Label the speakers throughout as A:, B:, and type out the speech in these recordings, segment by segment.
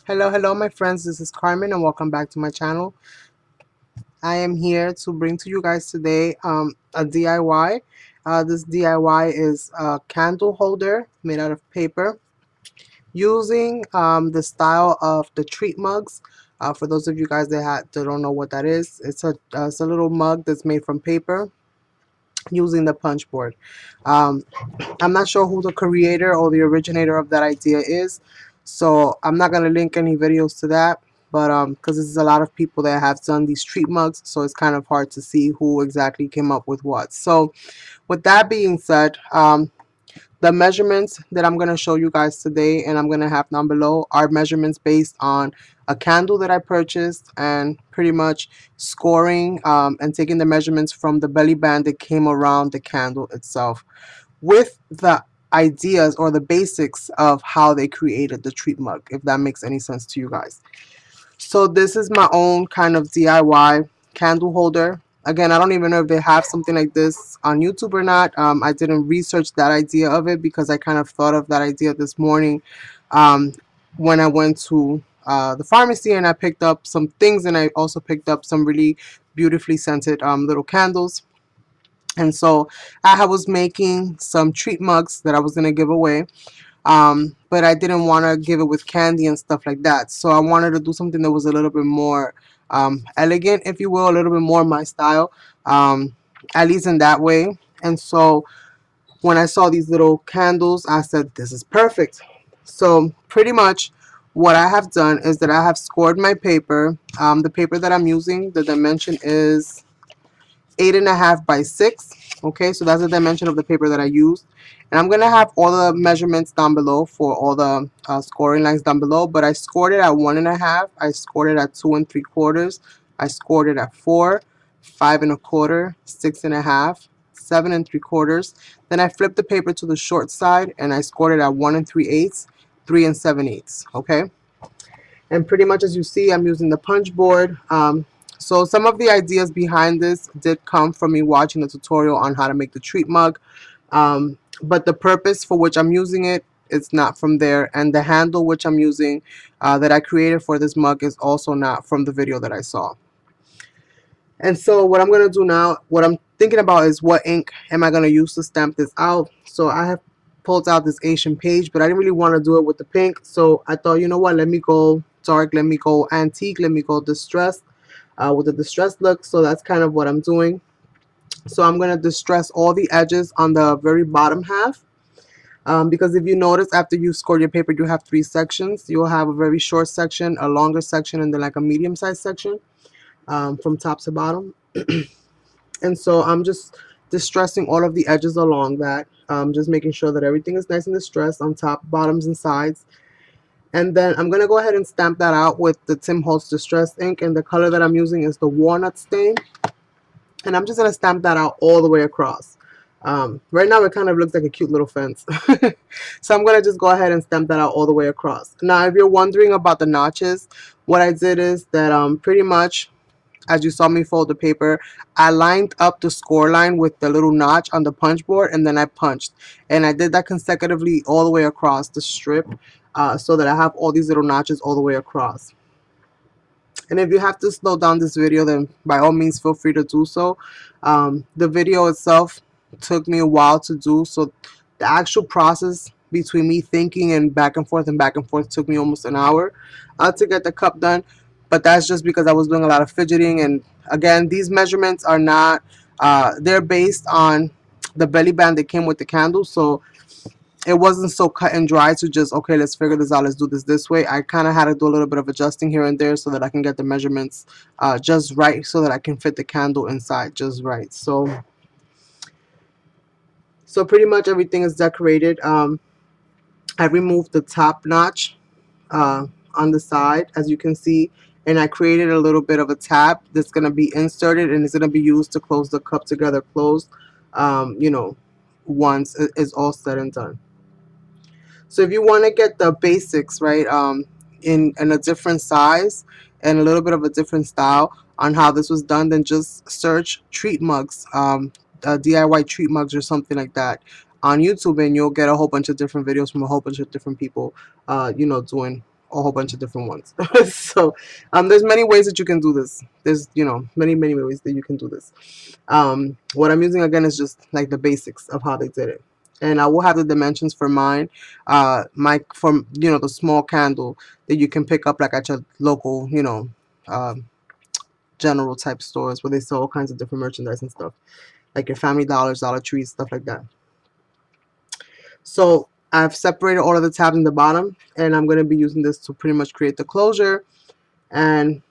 A: Hello my friends, this is Carmen and welcome back to my channel. I am here to bring to you guys today a DIY. This DIY is a candle holder made out of paper using the style of the treat mugs. For those of you guys that don't know what that is, it's a little mug that's made from paper using the punch board. Um, I'm not sure who the creator or the originator of that idea is, so I'm not gonna link any videos to that. But because there's a lot of people that have done these treat mugs, so it's kind of hard to see who exactly came up with what. So with that being said, the measurements that I'm going to show you guys today and I'm going to have down below are measurements based on a candle that I purchased and pretty much scoring and taking the measurements from the belly band that came around the candle itself with the ideas or the basics of how they created the treat mug, if that makes any sense to you guys. So this is my own kind of DIY candle holder. Again, I don't even know if they have something like this on YouTube or not. I didn't research that idea of it because I kind of thought of that idea this morning um, when I went to the pharmacy and I picked up some things, and I also picked up some really beautifully scented little candles. And so I was making some treat mugs that I was going to give away. But I didn't want to give it with candy and stuff like that. So I wanted to do something that was a little bit more elegant, if you will, a little bit more my style, at least in that way. And so when I saw these little candles, I said, this is perfect. So pretty much what I have done is that I have scored my paper. The paper that I'm using, the dimension is 8.5 by 6. Okay, so that's the dimension of the paper that I used. And I'm going to have all the measurements down below for all the scoring lines down below. But I scored it at 1.5. I scored it at 2 3/4. I scored it at 4, 5 1/4, 6.5, 7 3/4. Then I flipped the paper to the short side and I scored it at 1 3/8, 3 7/8. Okay. And pretty much as you see, I'm using the punch board. So some of the ideas behind this did come from me watching a tutorial on how to make the treat mug. But the purpose for which I'm using it is not from there. And the handle which I'm using that I created for this mug is also not from the video that I saw. And so what I'm going to do now, what I'm thinking about is what ink am I going to use to stamp this out. So I have pulled out this Asian page, but I didn't really want to do it with the pink. So I thought, you know what, let me go dark, let me go antique, let me go distressed with the distressed look. So that's kind of what I'm doing. So I'm going to distress all the edges on the very bottom half. Because if you notice, after you score your paper, you have 3 sections. You'll have a very short section, a longer section, and then like a medium-sized section from top to bottom. And so I'm just distressing all of the edges along that, just making sure that everything is nice and distressed on top, bottoms, and sides. And then I'm going to go ahead and stamp that out with the Tim Holtz Distress ink, and the color that I'm using is the Walnut Stain. And I'm just going to stamp that out all the way across. Right now it kind of looks like a cute little fence. So I'm going to just go ahead and stamp that out all the way across. Now if you're wondering about the notches, what I did is that pretty much, as you saw me fold the paper, I lined up the score line with the little notch on the punch board, and then I punched. And I did that consecutively all the way across the strip so that I have all these little notches all the way across. And if you have to slow down this video, then by all means feel free to do so. The video itself took me a while to do, so the actual process between me thinking and back and forth took me almost an hour to get the cup done. But that's just because I was doing a lot of fidgeting. And again, these measurements are not, they're based on the belly band that came with the candle. So it wasn't so cut and dry to just, okay, let's figure this out, let's do this way. I kind of had to do a little bit of adjusting here and there so that I can get the measurements just right, so that I can fit the candle inside just right. So pretty much everything is decorated. I removed the top notch on the side, as you can see, and I created a little bit of a tab that's going to be inserted, and it's going to be used to close the cup together closed, you know, once it's all said and done. So if you want to get the basics, right, in a different size and a little bit of a different style on how this was done, then just search treat mugs, DIY treat mugs or something like that on YouTube, and you'll get a whole bunch of different videos from a whole bunch of different people, you know, doing a whole bunch of different ones. So there's many ways that you can do this. There's, you know, many ways that you can do this. What I'm using again is just like the basics of how they did it. And I will have the dimensions for mine, from, you know, the small candle that you can pick up like at your local, you know, um, general type stores where they sell all kinds of different merchandise and stuff, like your Family Dollars, Dollar Trees, stuff like that. So I've separated all of the tabs in the bottom, and I'm going to be using this to pretty much create the closure. And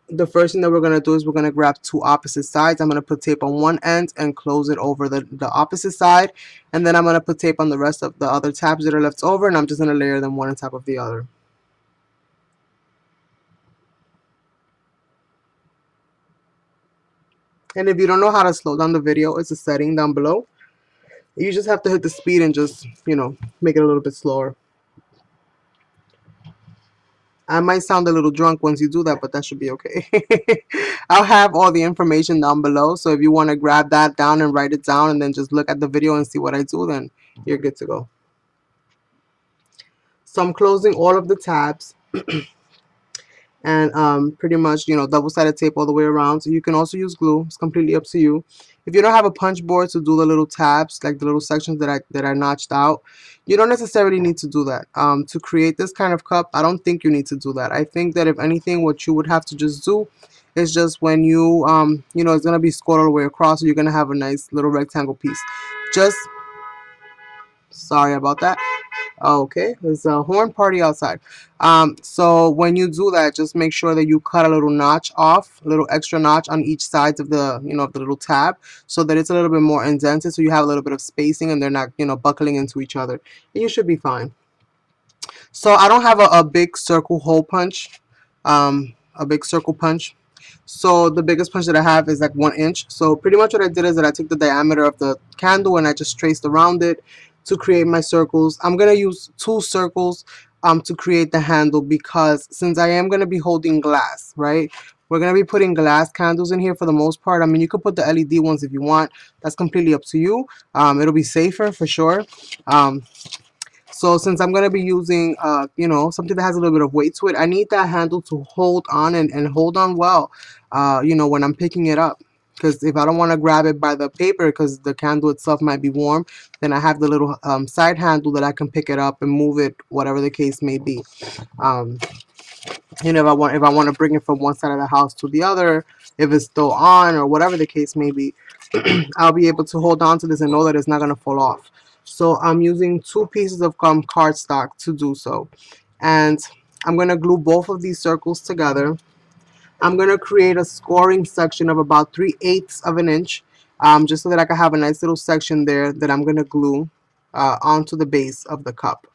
A: the first thing that we're going to do is we're going to grab two opposite sides. I'm going to put tape on one end and close it over the opposite side. And then I'm going to put tape on the rest of the other tabs that are left over, and I'm just going to layer them one on top of the other. And if you don't know how to slow down the video, it's a setting down below. You just have to hit the speed and just, you know, make it a little bit slower. I might sound a little drunk once you do that, but that should be okay. I'll have all the information down below, so if you want to grab that down and write it down and then just look at the video and see what I do, then you're good to go. So I'm closing all of the tabs and pretty much, you know, double-sided tape all the way around. So you can also use glue. It's completely up to you. If you don't have a punch board to do the little tabs, like the little sections that I notched out, you don't necessarily need to do that. To create this kind of cup, I don't think you need to do that. I think that if anything, what you would have to just do is just when you, you know, it's going to be scored all the way across, so you're going to have a nice little rectangle piece. Just, sorry about that. Okay, there's a horn party outside. So when you do that, just make sure that you cut a little notch off, a little extra notch on each side of the, you know, of the little tab, so that it's a little bit more indented, so you have a little bit of spacing and they're not, you know, buckling into each other. And you should be fine. So I don't have a big circle hole punch, a big circle punch. So the biggest punch that I have is like 1 inch. So pretty much what I did is that I took the diameter of the candle and I just traced around it to create my circles. I'm going to use 2 circles to create the handle, because since I am going to be holding glass, right? We're going to be putting glass candles in here for the most part. I mean, you could put the LED ones if you want. That's completely up to you. It'll be safer for sure. So since I'm going to be using, you know, something that has a little bit of weight to it, I need that handle to hold on and hold on well, you know, when I'm picking it up. Because if I don't want to grab it by the paper because the candle itself might be warm, then I have the little side handle that I can pick it up and move it, whatever the case may be. You know, if I want to bring it from one side of the house to the other, if it's still on or whatever the case may be, I'll be able to hold on to this and know that it's not going to fall off. So I'm using 2 pieces of cardstock to do so. And I'm going to glue both of these circles together. I'm going to create a scoring section of about 3/8 of an inch, just so that I can have a nice little section there that I'm going to glue onto the base of the cup.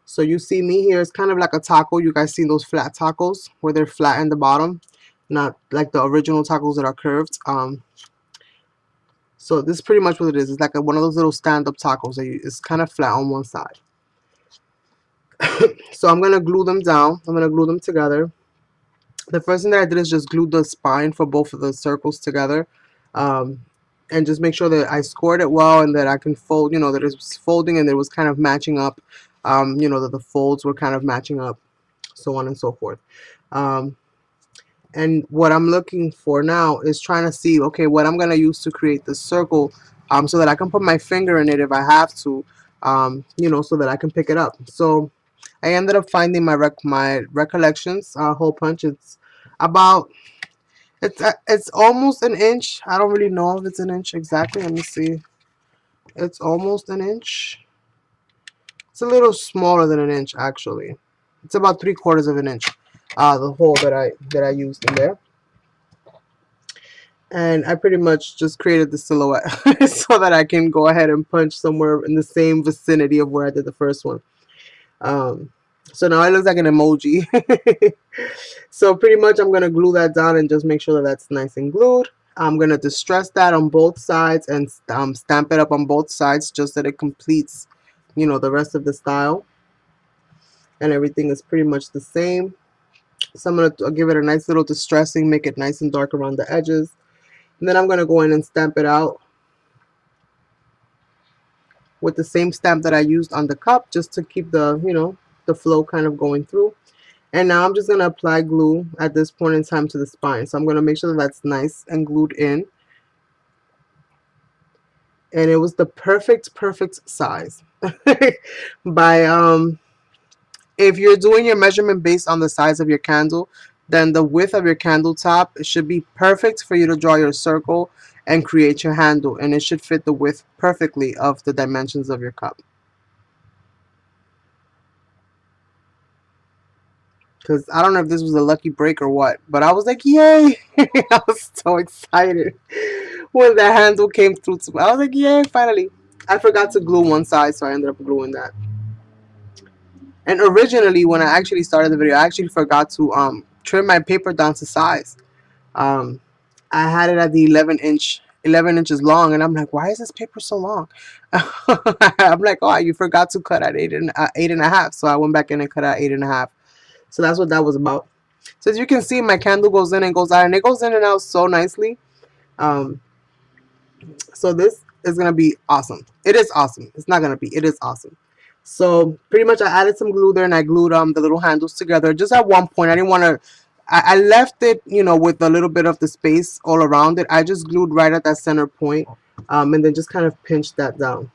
A: So you see me here, it's kind of like a taco. You guys seen those flat tacos where they're flat in the bottom, not like the original tacos that are curved. So this is pretty much what it is. It's like one of those little stand-up tacos. It's kind of flat on one side. So I'm going to glue them down. I'm going to glue them together. The first thing that I did is just glue the spine for both of the circles together. And just make sure that I scored it well and that I can fold, you know, that it was folding and it was kind of matching up, you know, that the folds were kind of matching up, so on and so forth. And what I'm looking for now is trying to see, okay, what I'm going to use to create this circle, so that I can put my finger in it if I have to, you know, so that I can pick it up. So I ended up finding my recollections hole punch. It's about, it's almost an inch. I don't really know if it's an inch exactly. Let me see. It's almost an inch. It's a little smaller than an inch actually. It's about 3/4 of an inch. The hole that I used in there. And I pretty much just created the silhouette so that I can go ahead and punch somewhere in the same vicinity of where I did the first one. So now it looks like an emoji. So pretty much I'm going to glue that down and just make sure that that's nice and glued. I'm going to distress that on both sides and stamp it up on both sides just so that it completes, you know, the rest of the style. And everything is pretty much the same. So I'm going to give it a nice little distressing, make it nice and dark around the edges. And then I'm going to go in and stamp it out with the same stamp that I used on the cup, just to keep the, you know, the flow kind of going through. And now I'm just going to apply glue at this point in time to the spine. So I'm going to make sure that that's nice and glued in. And it was the perfect size. By if you're doing your measurement based on the size of your candle, then the width of your candle top, it should be perfect for you to draw your circle and create your handle, and it should fit the width perfectly of the dimensions of your cup. Because I don't know if this was a lucky break or what, but I was like, yay! I was so excited when that handle came through to me. I was like, yay, finally. I forgot to glue one side, so I ended up gluing that. And originally, when I actually started the video, I actually forgot to trim my paper down to size. Um, I had it at the 11 inches long, and I'm like, why is this paper so long? I'm like, oh, you forgot to cut at 8.5. So I went back in and cut at 8.5. So that's what that was about. So as you can see, my candle goes in and goes out, and it goes in and out so nicely. So this is going to be awesome. It is awesome. It's not going to be. It is awesome. So pretty much I added some glue there, and I glued the little handles together. Just at one point, I didn't want to, I left it, you know, with a little bit of the space all around it. I just glued right at that center point, and then just kind of pinched that down.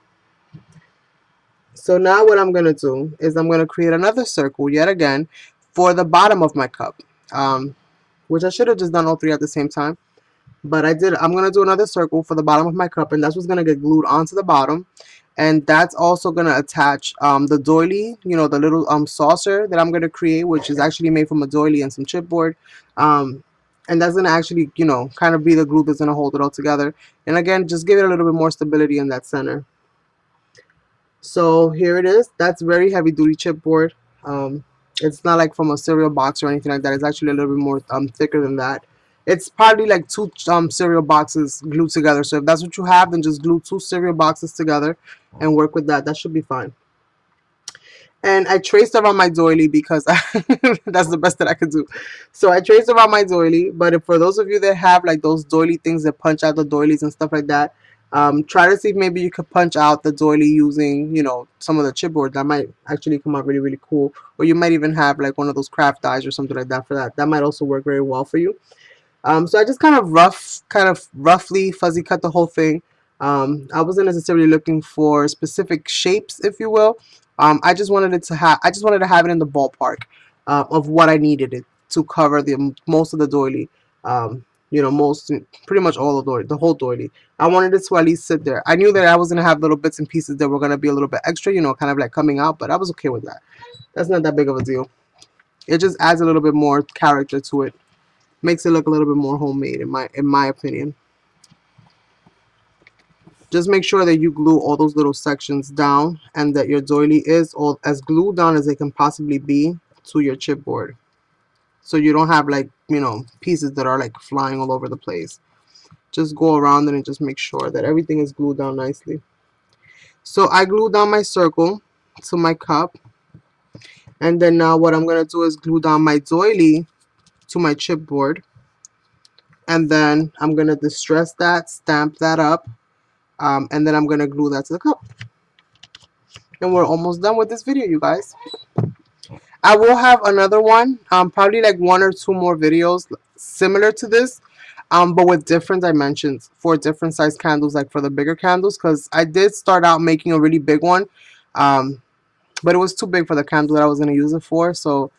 A: So now what I'm going to do is I'm going to create another circle yet again for the bottom of my cup, which I should have just done all three at the same time. But I did. I'm going to do another circle for the bottom of my cup, and that's what's going to get glued onto the bottom. And that's also going to attach the doily, you know, the little saucer that I'm going to create, which is actually made from a doily and some chipboard. And that's going to actually, you know, kind of be the glue that's going to hold it all together. And again, just give it a little bit more stability in that center. So here it is. That's very heavy duty chipboard. It's not like from a cereal box or anything like that. It's actually a little bit more thicker than that. It's probably like two cereal boxes glued together. So if that's what you have, then just glue 2 cereal boxes together and work with that. That should be fine. And I traced around my doily because that's the best that I could do. So I traced around my doily. But if, for those of you that have like those doily things that punch out the doilies and stuff like that, try to see if maybe you could punch out the doily using, you know, some of the chipboard. That might actually come out really, really cool. Or you might even have like one of those craft dies or something like that for that. That might also work very well for you. So I just kind of roughly fuzzy cut the whole thing. I wasn't necessarily looking for specific shapes, if you will. I just wanted it to have. I just wanted to have it in the ballpark of what I needed it to cover the most of the doily. You know, pretty much all of the whole doily. I wanted it to at least sit there. I knew that I was gonna have little bits and pieces that were gonna be a little bit extra, you know, kind of like coming out, but I was okay with that. That's not that big of a deal. It just adds a little bit more character to it. Makes it look a little bit more homemade in my opinion. Just make sure that you glue all those little sections down and that your doily is all as glued down as it can possibly be to your chipboard. So you don't have like, you know, pieces that are like flying all over the place. Just go around it and just make sure that everything is glued down nicely. So I glued down my circle to my cup. And then now what I'm going to do is glue down my doily to my chipboard. And then I'm going to distress that, stamp that up. And then I'm going to glue that to the cup. And we're almost done with this video, you guys. I will have another one, probably like 1 or 2 more videos similar to this, but with different dimensions for different size candles, like for the bigger candles, because I did start out making a really big one, but it was too big for the candle that I was going to use it for, so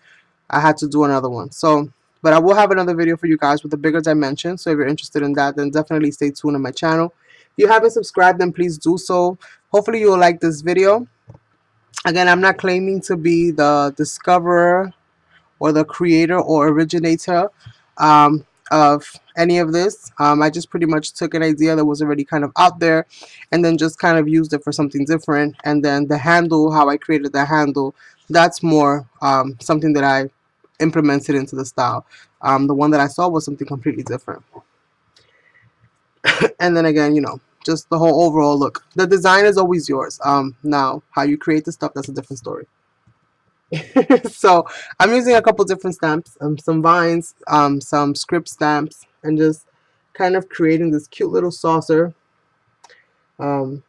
A: I had to do another one. So, but I will have another video for you guys with a bigger dimension, so if you're interested in that, then definitely stay tuned on my channel. If you haven't subscribed, then please do so. Hopefully you will like this video. Again, I'm not claiming to be the discoverer or the creator or originator of any of this. I just pretty much took an idea that was already kind of out there and then just kind of used it for something different. And then the handle, how I created the handle, that's more something that I implemented into the style. The one that I saw was something completely different. And then again, you know, just the whole overall look. The design is always yours. Now, how you create the stuff, that's a different story. So I'm using a couple different stamps, some vines, some script stamps, and just kind of creating this cute little saucer. And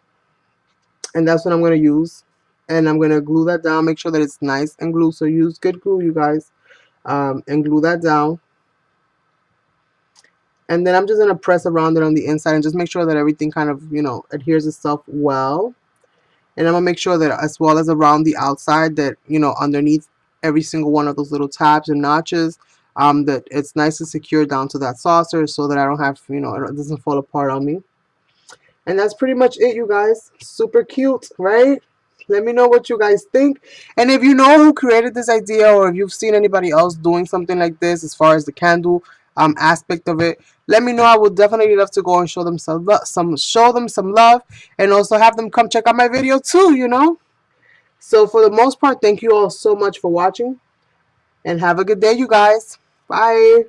A: that's what I'm going to use. and I'm going to glue that down. Make sure that it's nice and glued. So use good glue, you guys, and glue that down. And then I'm just going to press around it on the inside and just make sure that everything kind of, you know, adheres itself well. And I'm going to make sure that as well as around the outside that, you know, underneath every single one of those little tabs and notches, that it's nice and secure down to that saucer so that I don't have, you know, it doesn't fall apart on me. And that's pretty much it, you guys. Super cute, right? Let me know what you guys think. And if you know who created this idea, or if you've seen anybody else doing something like this as far as the candle aspect of it, let me know. I would definitely love to go and show them show them some love, and also have them come check out my video too, you know? So for the most part, thank you all so much for watching, and have a good day, you guys. Bye.